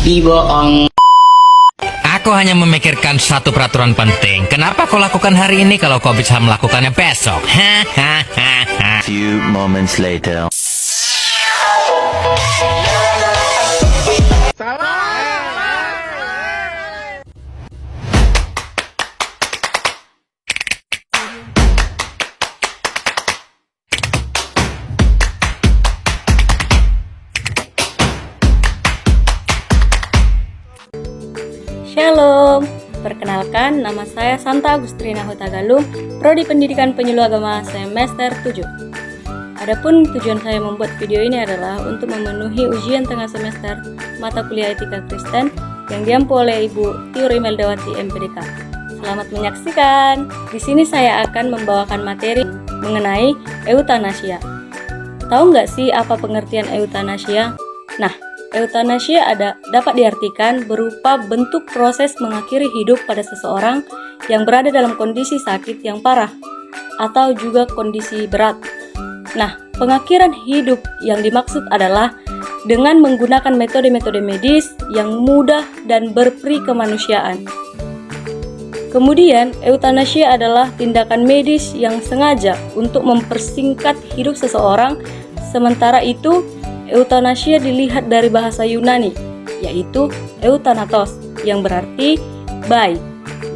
bohong. Aku hanya memikirkan satu peraturan penting. Kenapa kau lakukan hari ini kalau kau bisa melakukannya besok? Few moments later. Shalom, perkenalkan nama saya Santa Agustrina Hutagalung, Prodi Pendidikan Penyuluh Agama semester 7. Adapun tujuan saya membuat video ini adalah untuk memenuhi ujian tengah semester mata kuliah Etika Kristen yang diampu oleh Ibu Tiur Imeldawati MPDK. Selamat menyaksikan. Di sini saya akan membawakan materi mengenai eutanasia. Tahu nggak sih apa pengertian eutanasia? Nah, eutanasia dapat diartikan berupa bentuk proses mengakhiri hidup pada seseorang yang berada dalam kondisi sakit yang parah atau juga kondisi berat. Nah, pengakhiran hidup yang dimaksud adalah dengan menggunakan metode-metode medis yang mudah dan berperi kemanusiaan. Kemudian, eutanasia adalah tindakan medis yang sengaja untuk mempersingkat hidup seseorang. Sementara itu, eutanasia dilihat dari bahasa Yunani, yaitu euthanatos, yang berarti baik,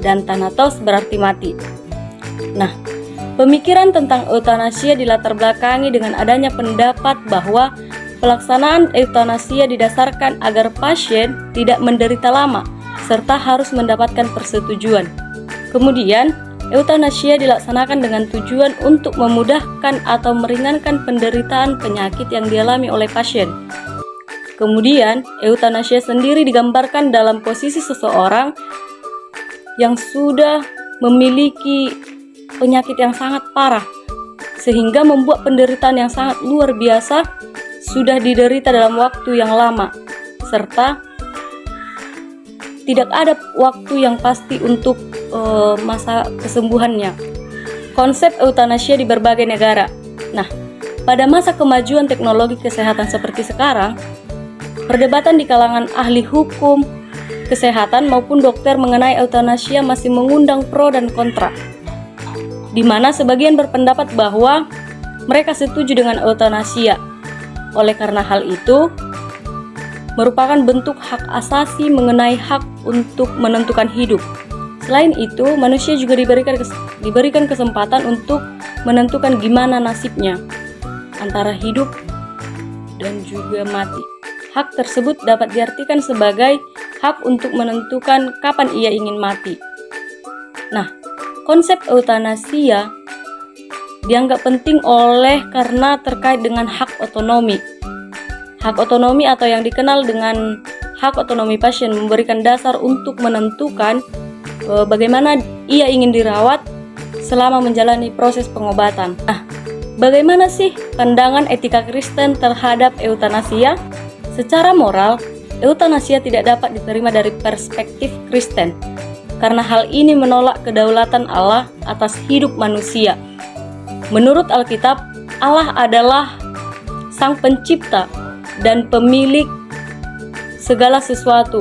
dan thanatos berarti mati. Nah, pemikiran tentang eutanasia dilatar belakangi dengan adanya pendapat bahwa pelaksanaan eutanasia didasarkan agar pasien tidak menderita lama, serta harus mendapatkan persetujuan. Kemudian, eutanasia dilaksanakan dengan tujuan untuk memudahkan atau meringankan penderitaan penyakit yang dialami oleh pasien. Kemudian, eutanasia sendiri digambarkan dalam posisi seseorang yang sudah memiliki penyakit yang sangat parah, sehingga membuat penderitaan yang sangat luar biasa sudah diderita dalam waktu yang lama, serta tidak ada waktu yang pasti untuk masa kesembuhannya. Konsep eutanasia di berbagai negara. Nah, pada masa kemajuan teknologi kesehatan seperti sekarang, perdebatan di kalangan ahli hukum, kesehatan maupun dokter mengenai eutanasia masih mengundang pro dan kontra. Di mana sebagian berpendapat bahwa mereka setuju dengan eutanasia. Oleh karena hal itu, merupakan bentuk hak asasi mengenai hak untuk menentukan hidup. Selain itu, manusia juga diberikan kesempatan untuk menentukan gimana nasibnya antara hidup dan juga mati. Hak tersebut dapat diartikan sebagai hak untuk menentukan kapan ia ingin mati. Nah, konsep eutanasia dianggap penting karena terkait dengan hak otonomi. Hak otonomi atau yang dikenal dengan hak otonomi pasien memberikan dasar untuk menentukan bagaimana ia ingin dirawat selama menjalani proses pengobatan. Nah, bagaimana sih pandangan etika Kristen terhadap eutanasia? Secara moral, eutanasia tidak dapat diterima dari perspektif Kristen, karena hal ini menolak kedaulatan Allah atas hidup manusia. Menurut Alkitab, Allah adalah Sang Pencipta dan pemilik segala sesuatu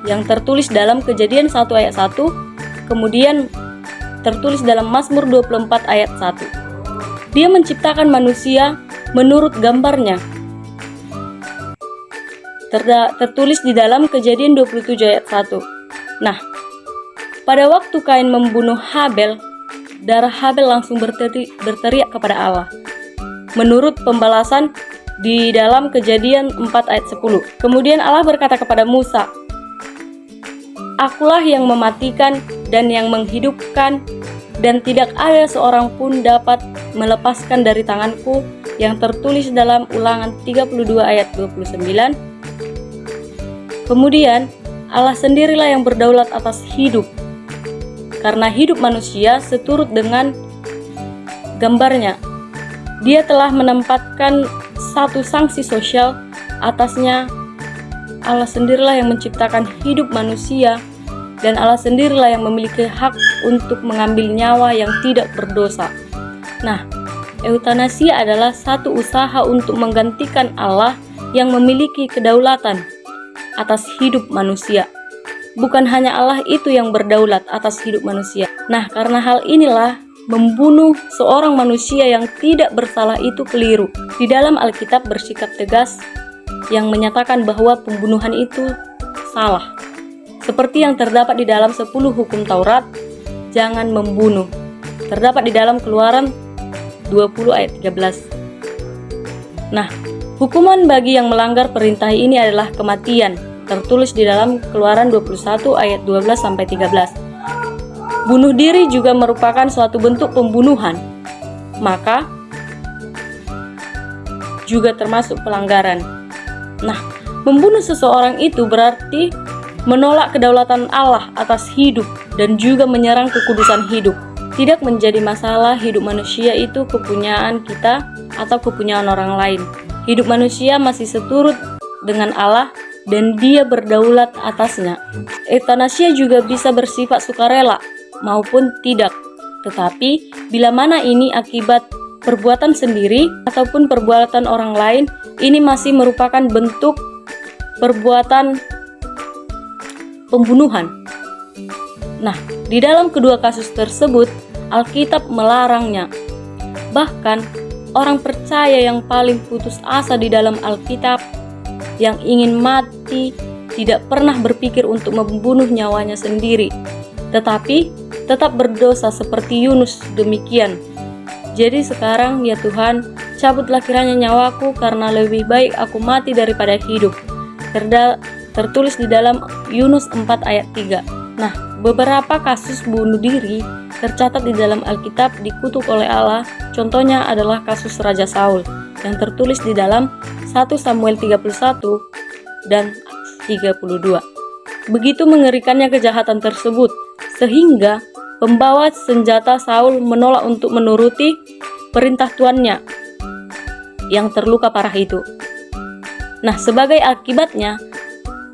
yang tertulis dalam Kejadian 1 ayat 1, kemudian tertulis dalam Mazmur 24 ayat 1. Dia menciptakan manusia menurut gambarnya. Tertulis di dalam Kejadian 27 ayat 1. Nah, pada waktu Kain membunuh Habel, darah Habel langsung berteriak kepada Allah. Menurut pembalasan di dalam Kejadian 4 ayat 10. Kemudian Allah berkata kepada Musa, "Akulah yang mematikan dan yang menghidupkan, dan tidak ada seorang pun dapat melepaskan dari tanganku," yang tertulis dalam Ulangan 32 ayat 29. Kemudian Allah sendirilah yang berdaulat atas hidup, karena hidup manusia seturut dengan gambarnya. Dia telah menempatkan satu sanksi sosial atasnya. Allah sendirilah yang menciptakan hidup manusia, dan Allah sendirilah yang memiliki hak untuk mengambil nyawa yang tidak berdosa. Nah, eutanasia adalah satu usaha untuk menggantikan Allah yang memiliki kedaulatan. atas hidup manusia. Bukan hanya Allah itu yang berdaulat atas hidup manusia. Nah, karena hal inilah membunuh seorang manusia yang tidak bersalah itu keliru. Di dalam Alkitab bersikap tegas yang menyatakan bahwa pembunuhan itu salah. Seperti yang terdapat di dalam 10 hukum Taurat, jangan membunuh. Terdapat di dalam Keluaran 20 ayat 13. Nah, hukuman bagi yang melanggar perintah ini adalah kematian. Tertulis di dalam Keluaran 21 ayat 12-13. Bunuh diri juga merupakan suatu bentuk pembunuhan, maka juga termasuk pelanggaran. Nah, membunuh seseorang itu berarti menolak kedaulatan Allah atas hidup dan juga menyerang kekudusan hidup. Tidak menjadi masalah hidup manusia itu kepunyaan kita atau kepunyaan orang lain. Hidup manusia masih seturut dengan Allah dan Dia berdaulat atasnya. Eutanasia juga bisa bersifat sukarela maupun tidak. Tetapi bila mana ini akibat perbuatan sendiri ataupun perbuatan orang lain, ini masih merupakan bentuk perbuatan pembunuhan. Nah, di dalam kedua kasus tersebut, Alkitab melarangnya. Bahkan, orang percaya yang paling putus asa di dalam Alkitab, yang ingin mati, tidak pernah berpikir untuk membunuh nyawanya sendiri, tetapi tetap berdosa seperti Yunus demikian. Jadi sekarang, ya Tuhan, cabutlah kiranya nyawaku karena lebih baik aku mati daripada hidup. Tertulis di dalam Yunus 4 ayat 3. Nah, beberapa kasus bunuh diri tercatat di dalam Alkitab dikutuk oleh Allah. Contohnya adalah kasus Raja Saul yang tertulis di dalam 1 Samuel 31 dan 32. Begitu mengerikannya kejahatan tersebut, sehingga pembawa senjata Saul menolak untuk menuruti perintah tuannya yang terluka parah itu. Nah, sebagai akibatnya,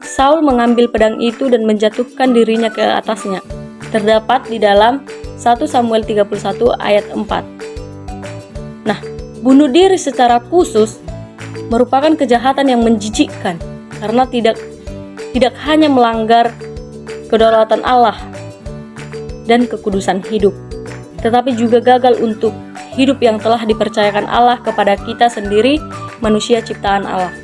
Saul mengambil pedang itu dan menjatuhkan dirinya ke atasnya. Terdapat di dalam 1 Samuel 31 ayat 4. Nah, bunuh diri secara khusus merupakan kejahatan yang menjijikkan karena tidak hanya melanggar kedaulatan Allah dan kekudusan hidup, tetapi juga gagal untuk hidup yang telah dipercayakan Allah kepada kita sendiri, manusia ciptaan Allah.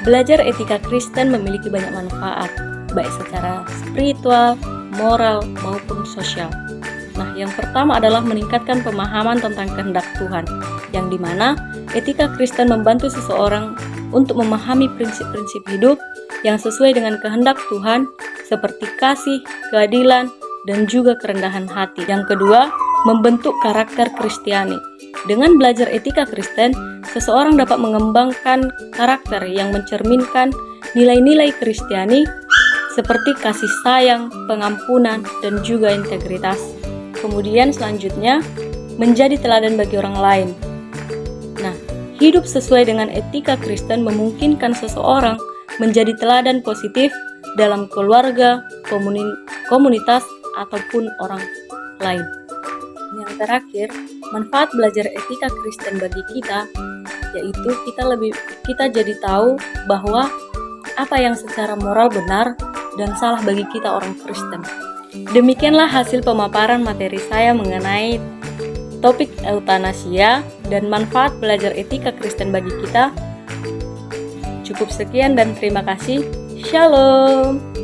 Belajar etika Kristen memiliki banyak manfaat, baik secara spiritual, moral, maupun sosial. Nah, yang pertama adalah meningkatkan pemahaman tentang kehendak Tuhan, yang dimana etika Kristen membantu seseorang untuk memahami prinsip-prinsip hidup yang sesuai dengan kehendak Tuhan, seperti kasih, keadilan, dan juga kerendahan hati. Yang kedua, membentuk karakter Kristiani. Dengan belajar etika Kristen, seseorang dapat mengembangkan karakter yang mencerminkan nilai-nilai Kristiani seperti kasih sayang, pengampunan, dan juga integritas. Kemudian selanjutnya, menjadi teladan bagi orang lain. Nah, hidup sesuai dengan etika Kristen memungkinkan seseorang menjadi teladan positif dalam keluarga, komunitas, ataupun orang lain. Yang terakhir, manfaat belajar etika Kristen bagi kita, yaitu kita jadi tahu bahwa apa yang secara moral benar dan salah bagi kita orang Kristen. Demikianlah hasil pemaparan materi saya mengenai topik eutanasia dan manfaat belajar etika Kristen bagi kita. Cukup sekian dan terima kasih. Shalom.